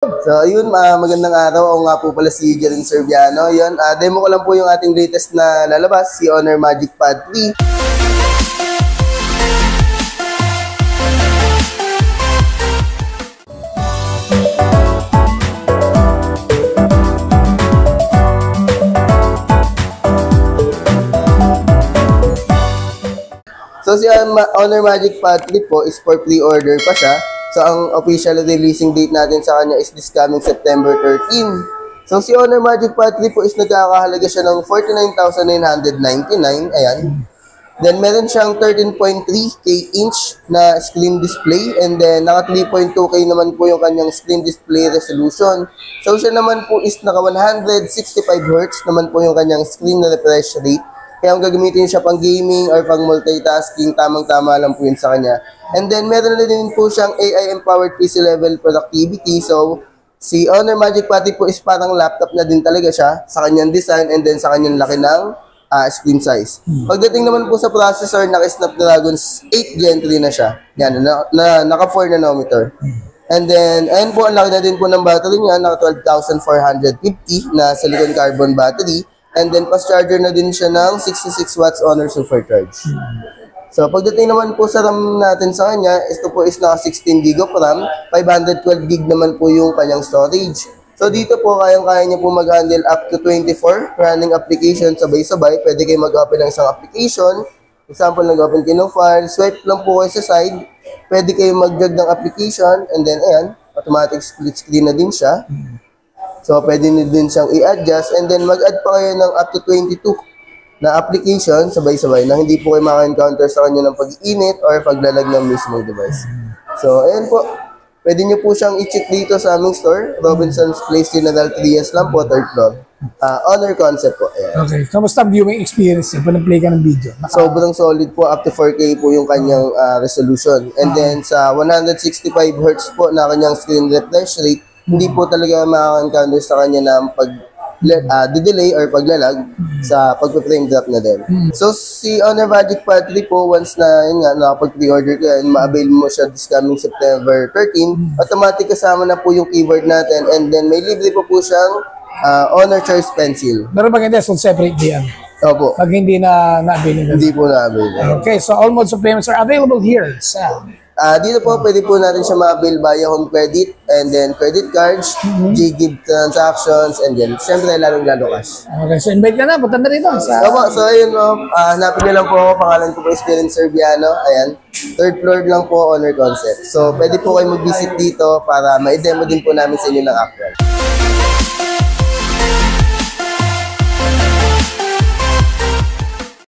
So, ayun, magandang araw. Ako nga po pala si Jerin Serviano. Yun, demo ko lang po yung ating latest na lalabas, si Honor Magic Pad 3. So, si Honor Magic Pad 3 po is for pre-order pa siya. So, ang official releasing date natin sa kanya is this coming September 13. So, si Honor Magic Pad 3 po is nagkakahalaga siya ng 49,999. Ayan. Then, meron siyang 13.3K inch na screen display. And then, naka 3.2K naman po yung kanyang screen display resolution. So, siya naman po is naka 165Hz naman po yung kanyang screen refresh rate. Kaya kung gagamitin siya pang gaming or pang multitasking, tamang-tama lang po yun sa kanya. And then, meron na din po siyang AI-empowered PC level productivity. So, si Honor Magic Pad 3 po is parang laptop na din talaga siya sa kanyang design and then sa kanyang laki ng screen size. Pagdating naman po sa processor, naka-Snapdragon 8 Gen 3 na siya. Yan, naka 4 nanometer. And then, ayun po, ang laki na din po ng battery niya, naka 12,450 na silicon carbon battery. And then, fast charger na din siya ng 66 watts Honor Supercharge. So, pagdating naman po sa RAM natin sa kanya, ito po is naka 16 GB of RAM, 512 GB naman po yung kanyang storage. So, dito po, kayang-kaya niya po mag-handle up to 24 running application sabay-sabay. Pwede kayo mag-open ng isang application. Example, nag-open kayo ng file, swipe lang po kayo sa side. Pwede kayo mag-drag ng application, and then, ayan, automatic split screen na din siya. So, pwede nyo din siyang i-adjust and then mag-add pa kayo ng up to 22 na application sabay-sabay na hindi po kayo maka-encounter sa kanya ng pag-iinit or paglalag ng mismo device. So, ayan po. Pwede nyo po siyang i-check dito sa aming store. Robinson's Place General Trias lang po, 3rd floor. Honor Concept po. Ayan. Okay. Kamusta ang viewing experience niya? Pag-play ka ng video? Sobrang solid po. Up to 4K po yung kanyang resolution. And then sa 165Hz po na kanyang screen refresh rate, hindi po talaga makaka-encounter sa kanya ng delay or paglalag sa pagpa-frame drop na din. So, si Honor Magic Pad 3 po, once na yun nga, nakapag-pre-order ka and ma-avail mo siya this coming September 13, automatic kasama na po yung keyboard natin and then may libre po siyang Honor Choice Pencil. Pero pag hindi, so separate yan. Opo. Pag hindi na na-avail. Hindi po na-avail. Okay, so all modes of payments are available here sa... Dito po, pwede po natin siya ma-avail via home credit and then credit cards, G-Gift transactions, and then, syempre, lalong-lalo cash. Okay, so invite ka na. Punta na rito. Opo, so ayun po, hanapin niyo lang po ako. Pangalan ko po is Jerin Serviano. Ayan, 3rd floor lang po, Honor Concept. So, pwede po kayo mag-visit dito para ma-demo din po namin sa inyo ng actual.